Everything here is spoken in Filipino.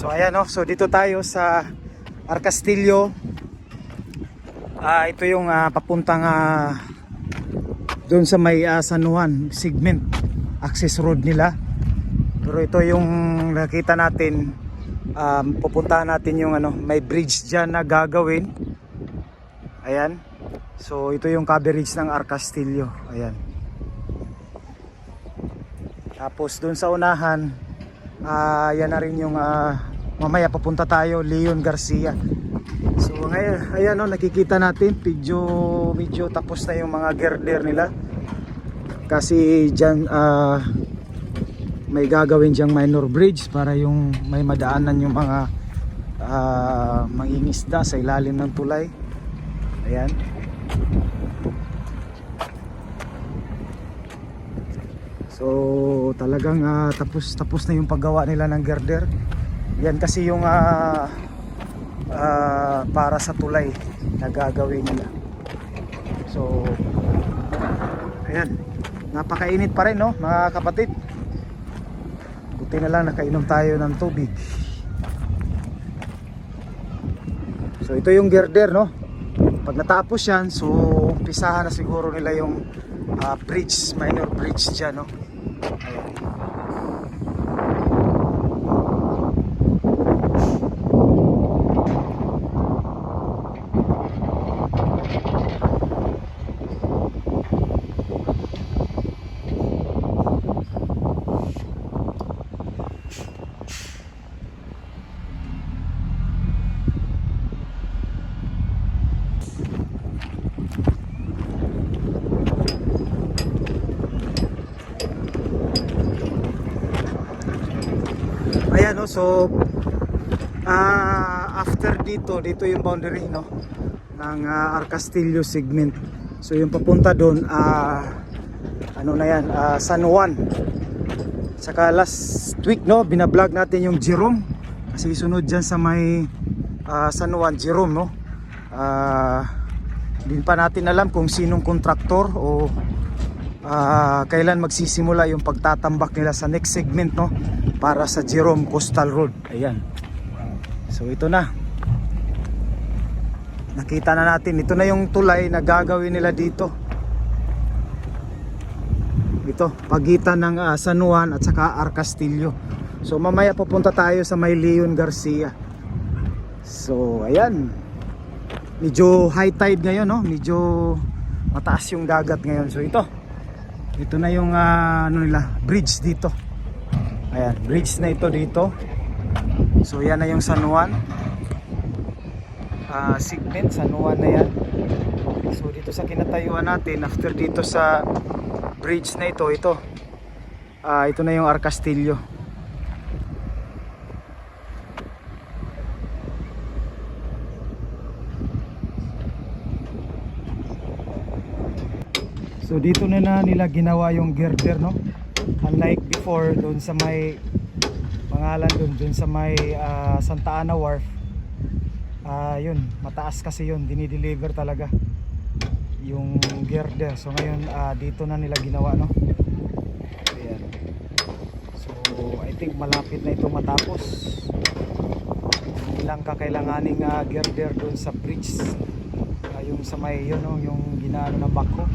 So ayan no, so dito tayo sa Arcastillo. Ito yung papuntang doon sa may San Juan segment access road nila. Pero ito yung nakita natin, pupuntahan natin yung may bridge dyan na gagawin. Ayan. So ito yung coverage ng Arcastillo. Ayan. Tapos doon sa unahan, yan na rin yung mamaya papunta tayo Leon Garcia. So ngayon, ayan o, nakikita natin medyo tapos na yung mga girder nila. Kasi dyan may gagawin dyang minor bridge para yung may madaanan yung mga mangingisda sa ilalim ng tulay. Ayan. So talagang tapos na yung paggawa nila ng girder. Yan kasi yung para sa tulay na gagawin nila. So ayan, napakainit pa rin no mga kapatid. Buti na lang nakainom tayo ng tubig. So ito yung girder no. Pag natapos yan, so umpisahan na siguro nila yung bridge, minor bridge dyan no. Ayan. Ayan no, so after dito yung boundary no ng Arcastillo segment. So yung papunta doon ano na yan, San Juan. Saka last week no, binablog natin yung Jerome kasi sunod dyan sa may San Juan Jerome no. Hindi pa natin alam kung sinong kontraktor o kailan magsisimula yung pagtatambak nila sa next segment no para sa Jerome Coastal Road. Ayan. So ito na. Nakita na natin. Ito na yung tulay na gagawin nila dito. Ito, pagitan ng San Juan at saka Arcastillo. So mamaya pupunta tayo sa may Leon Garcia. So ayan. Medyo high tide ngayon no. Medyo mataas yung dagat ngayon. So ito na yung bridge dito. Ayan, bridge na ito dito. So yan na yung San Juan segment, San Juan na yan. So dito sa kinatayuan natin, after dito sa bridge na ito ito na yung Arcastillo. So dito na nila ginawa yung girder no. Unlike before doon sa may pangalan doon sa may Santa Ana Wharf, yun mataas kasi yun, dinideliver talaga yung girder. So ngayon dito na nila ginawa no. Ayan. So I think malapit na ito matapos. Ilang kakailanganing girder doon sa bridge, yung sa may yun no, yung ginaano ng bako.